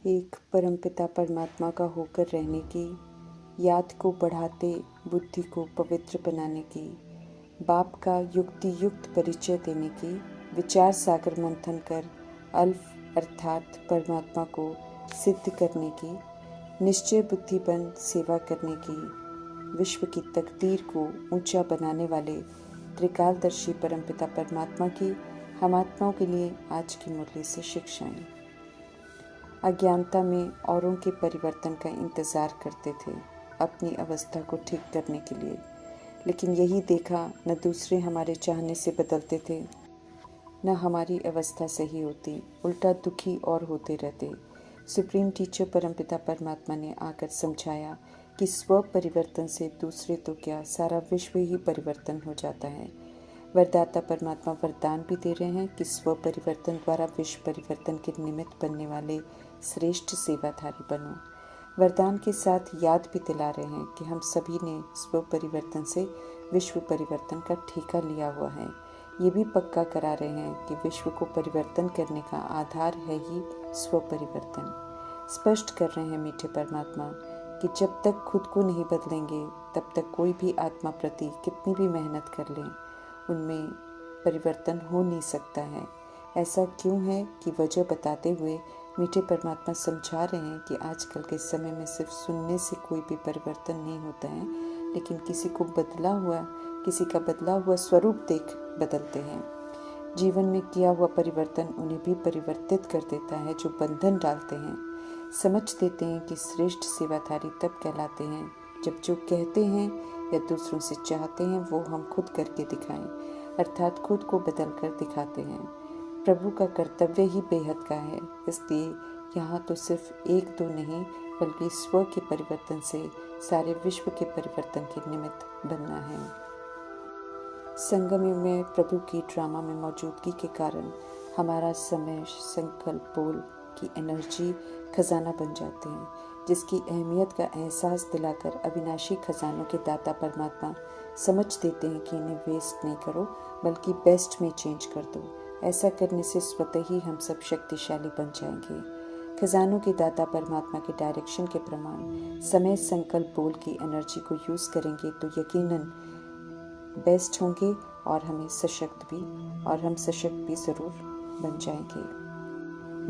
एक परमपिता परमात्मा का होकर रहने की, याद को बढ़ाते बुद्धि को पवित्र बनाने की, बाप का युक्ति युक्त परिचय देने की, विचार सागर मंथन कर अल्फ अर्थात परमात्मा को सिद्ध करने की, निश्चय बुद्धि बन सेवा करने की, विश्व की तकदीर को ऊंचा बनाने वाले त्रिकालदर्शी परमपिता परमात्मा की हम आत्माओं के लिए आज की मुरली से शिक्षाएं। अज्ञानता में औरों के परिवर्तन का इंतज़ार करते थे अपनी अवस्था को ठीक करने के लिए, लेकिन यही देखा न दूसरे हमारे चाहने से बदलते थे न हमारी अवस्था सही होती, उल्टा दुखी और होते रहते। सुप्रीम टीचर परमपिता परमात्मा ने आकर समझाया कि स्व परिवर्तन से दूसरे तो क्या सारा विश्व ही परिवर्तन हो जाता है। वरदाता परमात्मा वरदान भी दे रहे हैं कि स्व परिवर्तन द्वारा विश्व परिवर्तन के निमित्त बनने वाले श्रेष्ठ सेवाधारी बनो। वरदान के साथ याद भी दिला रहे हैं कि हम सभी ने स्व परिवर्तन से विश्व परिवर्तन का ठेका लिया हुआ है। ये भी पक्का करा रहे हैं कि विश्व को परिवर्तन करने का आधार है ही स्व परिवर्तन। स्पष्ट कर रहे हैं मीठे परमात्मा कि जब तक खुद को नहीं बदलेंगे तब तक कोई भी आत्मा प्रति कितनी भी मेहनत कर लें उनमें परिवर्तन हो नहीं सकता है। ऐसा क्यों है कि वजह बताते हुए मीठे परमात्मा समझा रहे हैं कि आजकल के समय में सिर्फ सुनने से कोई भी परिवर्तन नहीं होता है, लेकिन किसी का बदला हुआ स्वरूप देख बदलते हैं। जीवन में किया हुआ परिवर्तन उन्हें भी परिवर्तित कर देता है जो बंधन डालते हैं। समझ देते हैं कि श्रेष्ठ सेवाधारी तब कहलाते हैं जब जो कहते हैं या दूसरों से चाहते हैं वो हम खुद करके दिखाएं, अर्थात खुद को बदल कर दिखाते हैं। प्रभु का कर्तव्य ही बेहद का है, इसलिए यहाँ तो सिर्फ एक दो नहीं बल्कि स्व के परिवर्तन से सारे विश्व के परिवर्तन के निमित्त बनना है। संगम में प्रभु की ड्रामा में मौजूदगी के कारण हमारा समय, संकल्प, बोल की एनर्जी खजाना बन जाते हैं, जिसकी अहमियत का एहसास दिलाकर अविनाशी खजानों के दाता परमात्मा समझ देते हैं कि इन्हें वेस्ट नहीं करो बल्कि बेस्ट में चेंज कर दो। ऐसा करने से स्वतः ही हम सब शक्तिशाली बन जाएंगे। खजानों के दाता परमात्मा के डायरेक्शन के प्रमाण समय, संकल्प, बोल की एनर्जी को यूज़ करेंगे तो यकीनन बेस्ट होंगे और हम सशक्त भी ज़रूर बन जाएंगे।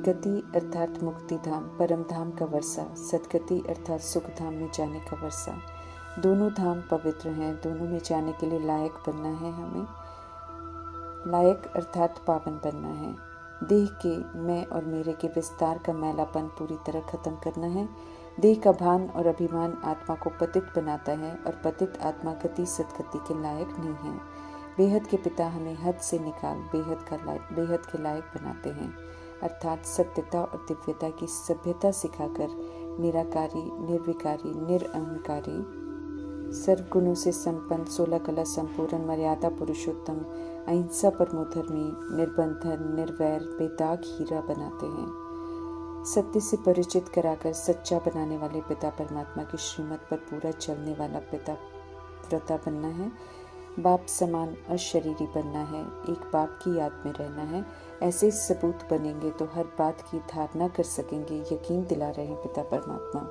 गति अर्थात मुक्ति धाम, परम धाम का वर्षा, सदगति अर्थात सुख धाम में जाने का वर्षा। दोनों धाम पवित्र हैं, दोनों में जाने के लिए लायक बनना है। हमें लायक अर्थात पावन बनना है। देह के मैं और मेरे के विस्तार का मैलापन पूरी तरह खत्म करना है। देह का भान और अभिमान आत्मा को पतित बनाता है और पतित आत्मा गति सदगति के लायक नहीं है। बेहद के पिता हमें हद से निकाल बेहद के लायक बनाते हैं, अर्थात सत्यता और दिव्यता की सभ्यता सिखाकर निराकारी, निर्विकारी, निरअहंकारी, सर्वगुणों से संपन्न, 16 कला संपूर्ण, मर्यादा पुरुषोत्तम, अहिंसा परमोधर्मी, निर्बंधन, निर्वैर, बेदाग हीरा बनाते हैं। सत्य से परिचित कराकर सच्चा बनाने वाले पिता परमात्मा की श्रीमत पर पूरा चलने वाला पिता व्रता बनना है। बाप समान अशरीरी बनना है, एक बाप की याद में रहना है। ऐसे सबूत बनेंगे तो हर बात की धारणा कर सकेंगे, यकीन दिला रहे हैं पिता परमात्मा।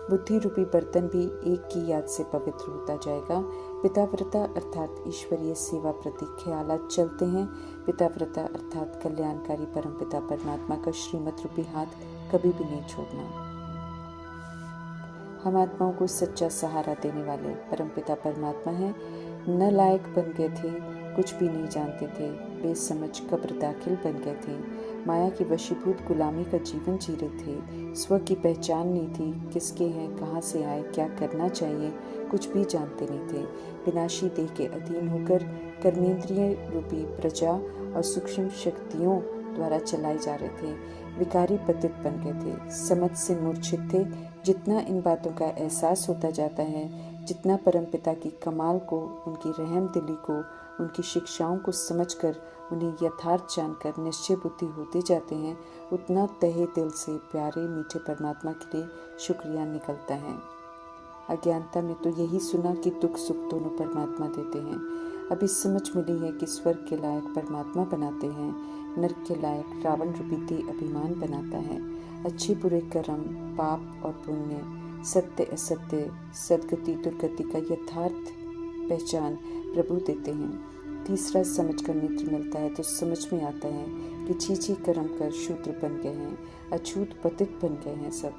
बुद्धि रूपी बर्तन भी एक की याद से पवित्र होता जाएगा। पिता व्रता अर्थात ईश्वरीय सेवा प्रति ख्यालात चलते हैं। पिता व्रता अर्थात कल्याणकारी परम पिता परमात्मा का श्रीमत रूपी हाथ कभी भी नहीं छोड़ना। हम आत्माओं को सच्चा सहारा देने वाले परम पिता परमात्मा हैं। न लायक बन गए थे, कुछ भी नहीं जानते थे, बेसमझ कब्र दाखिल बन गए थे, माया की वशीभूत गुलामी का जीवन जी रहे थे। स्व की पहचान नहीं थी, किसके हैं, कहाँ से आए, क्या करना चाहिए, कुछ भी जानते नहीं थे। विनाशी देह के अधीन होकर कर्मेंद्रिय रूपी प्रजा और सूक्ष्म शक्तियों द्वारा चलाए जा रहे थे। विकारी पतित बन गए थे, समझ से मूर्छित थे। जितना इन बातों का एहसास होता जाता है, जितना परमपिता की कमाल को, उनकी रहम दिली को, उनकी शिक्षाओं को समझकर उन्हें यथार्थ जानकर निश्चय बुद्धि होते जाते हैं, उतना तहे दिल से प्यारे मीठे परमात्मा के लिए शुक्रिया निकलता है। अज्ञानता में तो यही सुना कि दुख सुख दोनों परमात्मा देते हैं। अभी समझ मिली है कि स्वर्ग के लायक परमात्मा बनाते हैं, नरक के लायक रावण रूपी अभिमान बनाता है। अच्छे बुरे कर्म, पाप और पुण्य, सत्य असत्य, सदगति दुर्गति का यथार्थ पहचान प्रभु देते हैं। तीसरा, समझ कर नेत्र मिलता है तो समझ में आता है कि छी कर्म कर शूद्र बन गए हैं, अछूत पतित बन गए हैं सब।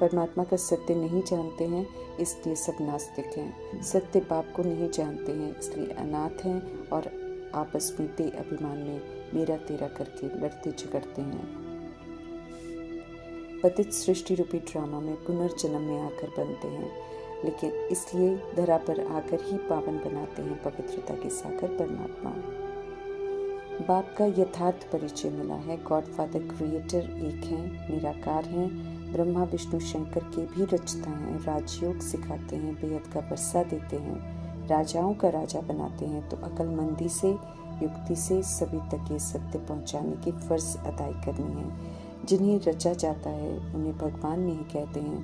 परमात्मा का सत्य नहीं जानते हैं, इसलिए सब नास्तिक हैं। सत्य बाप को नहीं जानते हैं, इसलिए अनाथ हैं और आपस में बेअभिमान में मेरा तेरा करके लड़ते झगड़ते हैं। पतित सृष्टि रूपी ड्रामा में पुनर्जन्म में आकर बनते हैं, लेकिन इसलिए धरा पर आकर ही पावन बनाते हैं पवित्रता के सागर परमात्मा। बाप का यथार्थ परिचय मिला है। गॉड फादर क्रिएटर एक हैं, निराकार हैं, ब्रह्मा विष्णु शंकर के भी रचता हैं, राजयोग सिखाते हैं, बेहद का वर्षा देते हैं, राजाओं का राजा बनाते हैं। तो अक्लमंदी से युक्ति से सभी तक ये सत्य पहुंचाने की फर्ज अदाई करनी है। जिन्हें रचा जाता है उन्हें भगवान नहीं कहते हैं,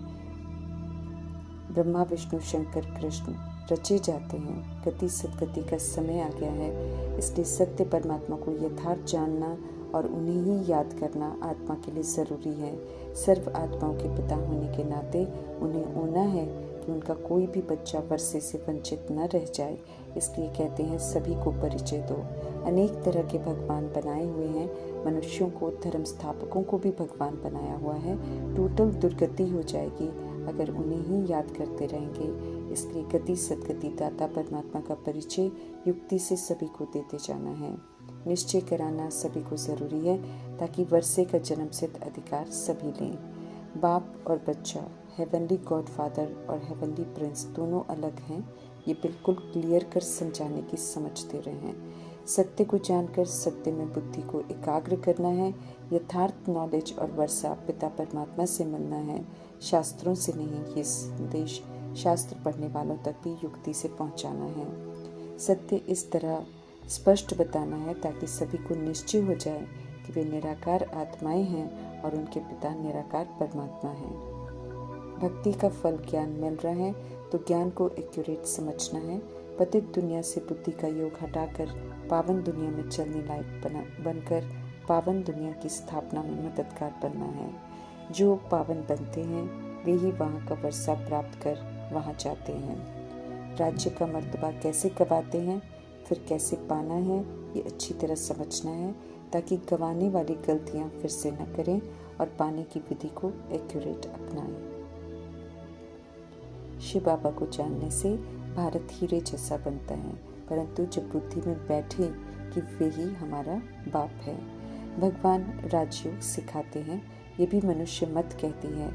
ब्रह्मा विष्णु शंकर कृष्ण रचे जाते हैं। गति सदगति का समय आ गया है, इसलिए सत्य परमात्मा को यथार्थ जानना और उन्हें ही याद करना आत्मा के लिए ज़रूरी है। सर्व आत्माओं के पिता होने के नाते उन्हें होना है कि उनका कोई भी बच्चा वर्षे से वंचित न रह जाए, इसलिए कहते हैं सभी को परिचय दो। अनेक तरह के भगवान बनाए हुए हैं, मनुष्यों को, धर्म स्थापकों को भी भगवान बनाया हुआ है। टोटल दुर्गति हो जाएगी अगर उन्हें ही याद करते रहेंगे। इसलिए गति सदगति दाता परमात्मा का परिचय युक्ति से सभी को देते जाना है। निश्चय कराना सभी को ज़रूरी है ताकि वर्षे का जन्म सिद्ध अधिकार सभी लें। बाप और बच्चा, हेवनली गॉड फादर और हेवनली प्रिंस दोनों अलग हैं, ये बिल्कुल क्लियर कर समझाने की समझ दे रहे हैं। सत्य को जानकर सत्य में बुद्धि को एकाग्र करना है। यथार्थ नॉलेज और वर्षा पिता परमात्मा से मिलना है, शास्त्रों से नहीं। ये संदेश शास्त्र पढ़ने वालों तक भी युक्ति से पहुंचाना है। सत्य इस तरह स्पष्ट बताना है ताकि सभी को निश्चय हो जाए कि वे निराकार आत्माएं हैं और उनके पिता निराकार परमात्मा हैं। भक्ति का फल ज्ञान मिल रहा है तो ज्ञान को एक्यूरेट समझना है। पतित दुनिया से बुद्धि का योग हटाकर पावन दुनिया में चलने लायक बनकर पावन दुनिया की स्थापना में मददगार बनना है। जो पावन बनते हैं वे ही वहाँ का वर्षा प्राप्त कर वहाँ जाते हैं। राज्य का मर्तबा कैसे गवाते हैं, फिर कैसे पाना है, ये अच्छी तरह समझना है ताकि गंवाने वाली गलतियाँ फिर से न करें और पाने की विधि को एक्यूरेट अपनाएं। शिव बाबा को जानने से भारत हीरे जैसा बनता है, परंतु जब बुद्धि में बैठे कि वे ही हमारा बाप है। भगवान राजयोग सिखाते हैं, ये भी मनुष्य मत कहती है,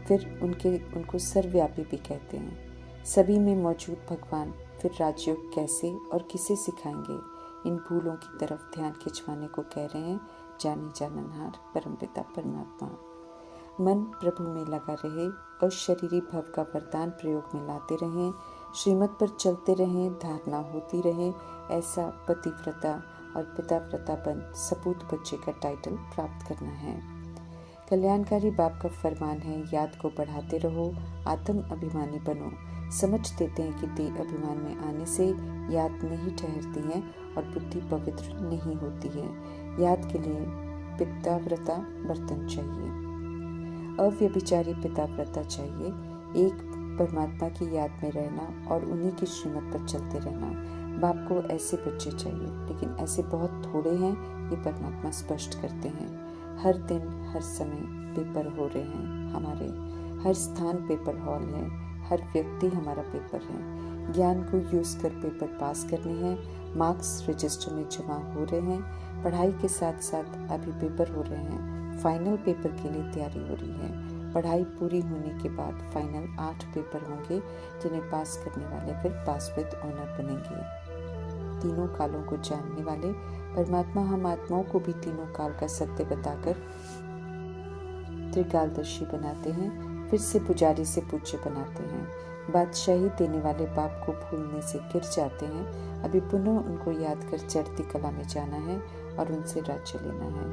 फिर उनको सर्वव्यापी भी कहते हैं। सभी में मौजूद भगवान फिर राजयोग कैसे और किसे सिखाएंगे? इन भूलों की तरफ ध्यान खिंचवाने को कह रहे हैं जाने जाननहार परमपिता परमात्मा। मन प्रभु में लगा रहे और शरीरी भव का वरदान प्रयोग में लाते रहें, श्रीमत पर चलते रहें, धारणा होती रहे। ऐसा पतिव्रता और पिताव्रता बन सपूत बच्चे का टाइटल प्राप्त करना है। कल्याणकारी बाप का फरमान है, याद को बढ़ाते रहो, आत्म अभिमानी बनो। समझ देते हैं कि देह अभिमान में आने से याद नहीं ठहरती है और बुद्धि पवित्र नहीं होती है। याद के लिए पिताव्रता बर्तन चाहिए, अव्यभिचारी पिताव्रता चाहिए। एक परमात्मा की याद में रहना और उन्हीं की श्रीमत पर चलते रहना। बाप को ऐसे बच्चे चाहिए, लेकिन ऐसे बहुत थोड़े हैं, ये परमात्मा स्पष्ट करते हैं। हर दिन हर समय पेपर हो रहे हैं हमारे, हर स्थान पेपर हॉल है, हर व्यक्ति हमारा पेपर है। ज्ञान को यूज़ कर पेपर पास करने हैं, मार्क्स रजिस्टर में जमा हो रहे हैं। पढ़ाई के साथ साथ अभी पेपर हो रहे हैं, फाइनल पेपर के लिए तैयारी हो रही है। पढ़ाई पूरी होने के बाद फाइनल 8 पेपर होंगे जिन्हें पास करने वाले फिर पास विद ऑनर बनेंगे। तीनों कालों को जानने वाले परमात्मा हम आत्माओं को भी तीनों काल का सत्य बताकर त्रिकालदर्शी बनाते हैं, फिर से पुजारी से पूज्य बनाते हैं। बादशाही देने वाले बाप को भूलने से गिर जाते हैं। अभी पुनः उनको याद कर चढ़ती कला में जाना है और उनसे राज्य लेना है।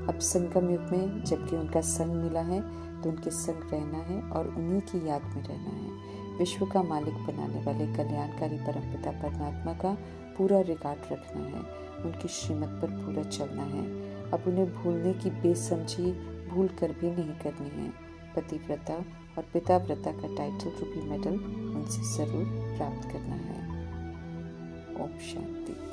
अब संगम युग में जबकि उनका संग मिला है तो उनके संग रहना है और उन्हीं की याद में रहना है। विश्व का मालिक बनाने वाले कल्याणकारी परमपिता परमात्मा का पूरा रिकॉर्ड रखना है, उनकी श्रीमत पर पूरा चलना है। अब उन्हें भूलने की बेसमझी भूल कर भी नहीं करनी है। पतिव्रता और पिताव्रता का टाइटल रूपी मेडल उनसे जरूर प्राप्त करना है। ओम शांति।